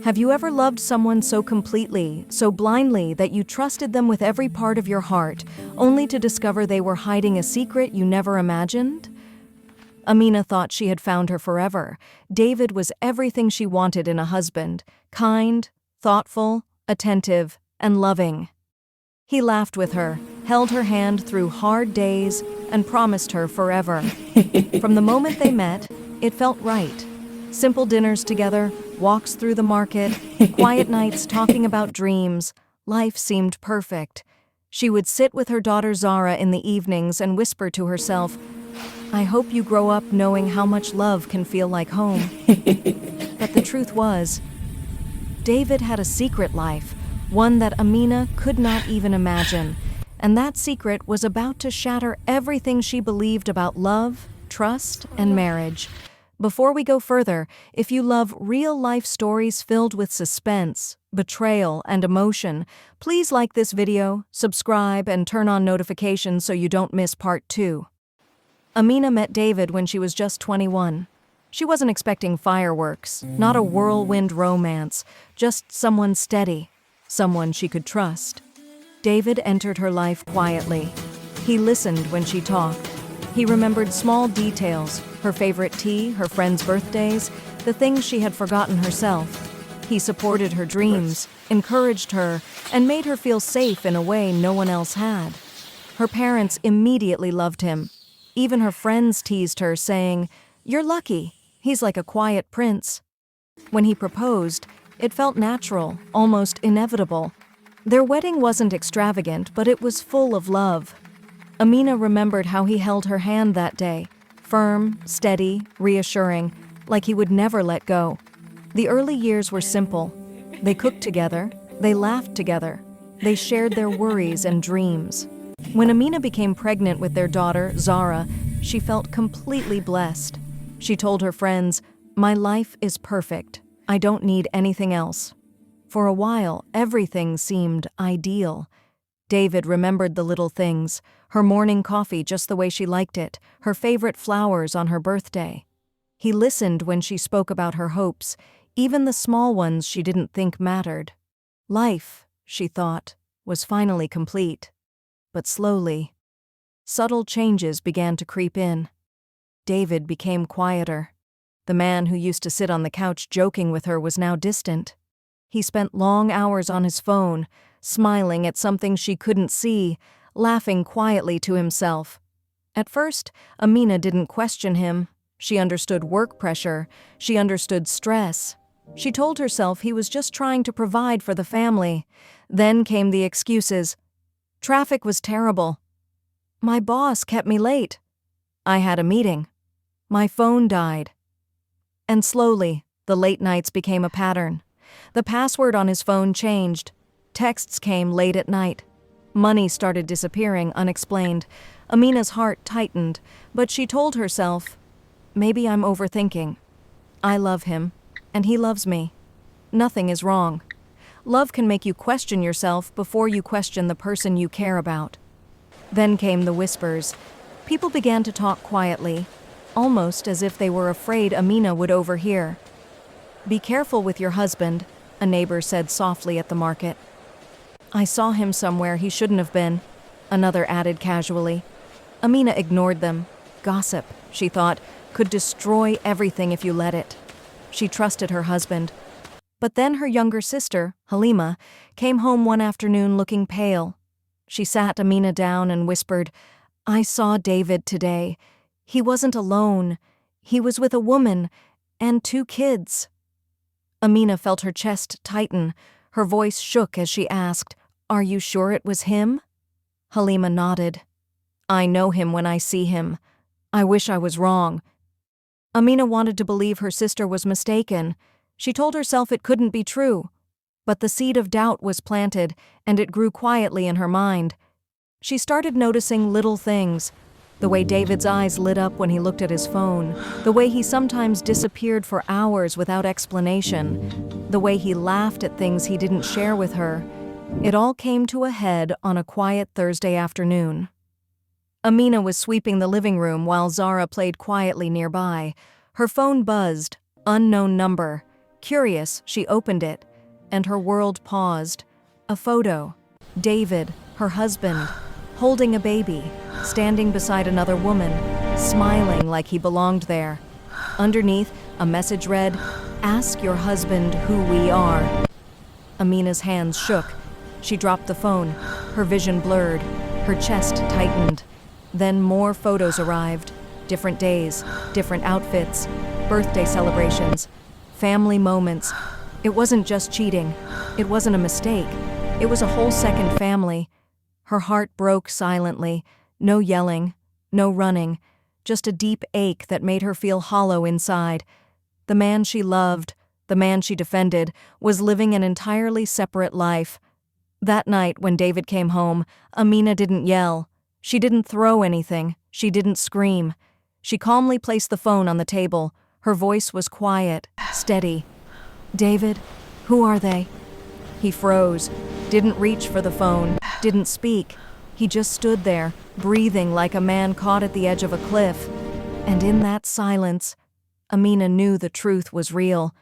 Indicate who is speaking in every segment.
Speaker 1: Have you ever loved someone so completely, so blindly, that you trusted them with every part of your heart, only to discover they were hiding a secret you never imagined? Amina thought she had found her forever. David was everything she wanted in a husband: kind, thoughtful, attentive, and loving. He laughed with her, held her hand through hard days, and promised her forever. From the moment they met, it felt right. Simple dinners together, walks through the market, quiet nights talking about dreams. Life seemed perfect. She would sit with her daughter Zara in the evenings and whisper to herself, "I hope you grow up knowing how much love can feel like home." But the truth was, David had a secret life, one that Amina could not even imagine, and that secret was about to shatter everything she believed about love, trust, and marriage. Before we go further, if you love real-life stories filled with suspense, betrayal, and emotion, please like this video, subscribe, and turn on notifications so you don't miss part 2. Amina met David when she was just 21. She wasn't expecting fireworks, not a whirlwind romance, just someone steady, someone she could trust. David entered her life quietly. He listened when she talked. He remembered small details, her favorite tea, her friends' birthdays, the things she had forgotten herself. He supported her dreams, encouraged her, and made her feel safe in a way no one else had. Her parents immediately loved him. Even her friends teased her, saying, "You're lucky. He's like a quiet prince." When he proposed, it felt natural, almost inevitable. Their wedding wasn't extravagant, but it was full of love. Amina remembered how he held her hand that day, firm, steady, reassuring, like he would never let go. The early years were simple. They cooked together, they laughed together, they shared their worries and dreams. When Amina became pregnant with their daughter, Zara, she felt completely blessed. She told her friends, "My life is perfect. I don't need anything else." For a while, everything seemed ideal. David remembered the little things, her morning coffee just the way she liked it, her favorite flowers on her birthday. He listened when she spoke about her hopes, even the small ones she didn't think mattered. Life, she thought, was finally complete. But slowly, subtle changes began to creep in. David became quieter. The man who used to sit on the couch joking with her was now distant. He spent long hours on his phone, smiling at something she couldn't see, laughing quietly to himself. At first, Amina didn't question him. She understood work pressure. She understood stress. She told herself he was just trying to provide for the family. Then came the excuses. Traffic was terrible. My boss kept me late. I had a meeting. My phone died. And slowly, the late nights became a pattern. The password on his phone changed. Texts came late at night. Money started disappearing unexplained. Amina's heart tightened, but she told herself, "Maybe I'm overthinking. I love him, and he loves me. Nothing is wrong." Love can make you question yourself before you question the person you care about. Then came the whispers. People began to talk quietly, almost as if they were afraid Amina would overhear. "Be careful with your husband," a neighbor said softly at the market. "I saw him somewhere he shouldn't have been," another added casually. Amina ignored them. Gossip, she thought, could destroy everything if you let it. She trusted her husband. But then her younger sister, Halima, came home one afternoon looking pale. She sat Amina down and whispered, "I saw David today. He wasn't alone. He was with a woman and 2 kids." Amina felt her chest tighten. Her voice shook as she asked, "Are you sure it was him?" Halima nodded. "I know him when I see him. I wish I was wrong." Amina wanted to believe her sister was mistaken. She told herself it couldn't be true. But the seed of doubt was planted, and it grew quietly in her mind. She started noticing little things. The way David's eyes lit up when he looked at his phone, the way he sometimes disappeared for hours without explanation, the way he laughed at things he didn't share with her. It all came to a head on a quiet Thursday afternoon. Amina was sweeping the living room while Zara played quietly nearby. Her phone buzzed. Unknown number. Curious, she opened it, and her world paused. A photo. David, her husband, holding a baby, standing beside another woman, smiling like he belonged there. Underneath, a message read, "Ask your husband who we are." Amina's hands shook. She dropped the phone. Her vision blurred. Her chest tightened. Then more photos arrived. Different days, different outfits, birthday celebrations, family moments. It wasn't just cheating. It wasn't a mistake. It was a whole second family. Her heart broke silently. No yelling, no running, just a deep ache that made her feel hollow inside. The man she loved, the man she defended, was living an entirely separate life. That night, when David came home, Amina didn't yell. She didn't throw anything. She didn't scream. She calmly placed the phone on the table. Her voice was quiet, steady. "David, who are they?" He froze, didn't reach for the phone, didn't speak. He just stood there, breathing like a man caught at the edge of a cliff. And in that silence, Amina knew the truth was real.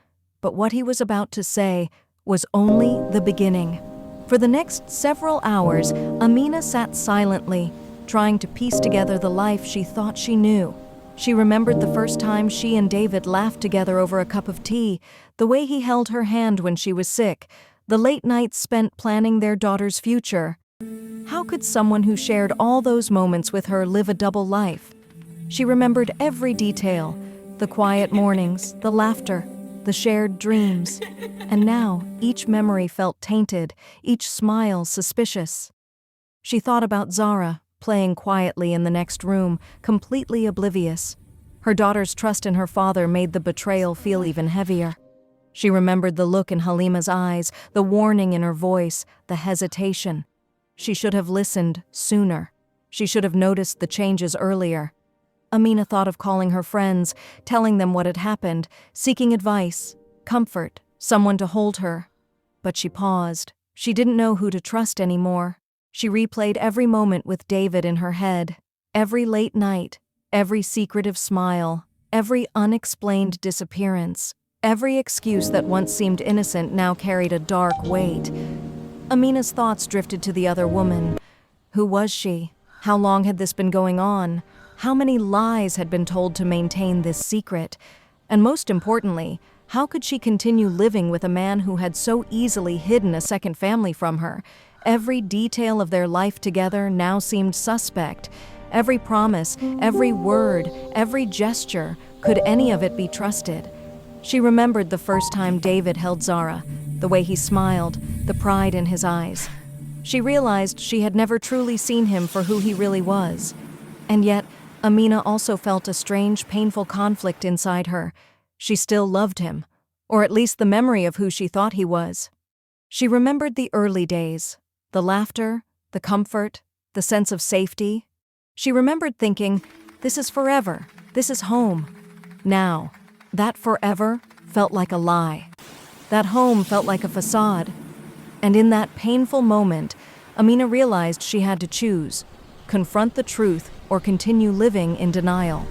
Speaker 1: But what he was about to say was only the beginning. For the next several hours, Amina sat silently, trying to piece together the life she thought she knew. She remembered the first time she and David laughed together over a cup of tea, the way he held her hand when she was sick, the late nights spent planning their daughter's future. How could someone who shared all those moments with her live a double life? She remembered every detail, the quiet mornings, the laughter, the shared dreams. And now, each memory felt tainted, each smile suspicious. She thought about Zara, playing quietly in the next room, completely oblivious. Her daughter's trust in her father made the betrayal feel even heavier. She remembered the look in Halima's eyes, the warning in her voice, the hesitation. She should have listened sooner. She should have noticed the changes earlier. Amina thought of calling her friends, telling them what had happened, seeking advice, comfort, someone to hold her. But she paused. She didn't know who to trust anymore. She replayed every moment with David in her head, every late night, every secretive smile, every unexplained disappearance, every excuse that once seemed innocent now carried a dark weight. Amina's thoughts drifted to the other woman. Who was she? How long had this been going on? How many lies had been told to maintain this secret? And most importantly, how could she continue living with a man who had so easily hidden a second family from her? Every detail of their life together now seemed suspect. Every promise, every word, every gesture, could any of it be trusted? She remembered the first time David held Zara, the way he smiled, the pride in his eyes. She realized she had never truly seen him for who he really was. And yet, Amina also felt a strange, painful conflict inside her. She still loved him, or at least the memory of who she thought he was. She remembered the early days, the laughter, the comfort, the sense of safety. She remembered thinking, this is forever, this is home. Now, that forever felt like a lie. That home felt like a facade. And in that painful moment, Amina realized she had to choose, confront the truth or continue living in denial.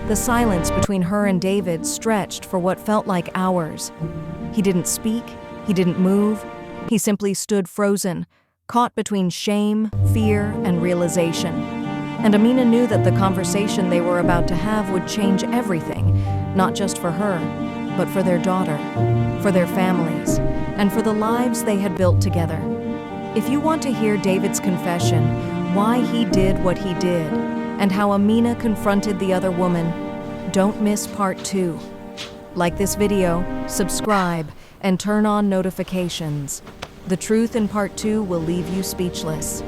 Speaker 1: The silence between her and David stretched for what felt like hours. He didn't speak, he didn't move, he simply stood frozen, caught between shame, fear, and realization. And Amina knew that the conversation they were about to have would change everything, not just for her, but for their daughter, for their families, and for the lives they had built together. If you want to hear David's confession, why he did what he did, and how Amina confronted the other woman, don't miss part 2. Like this video, subscribe, and turn on notifications. The truth in part 2 will leave you speechless.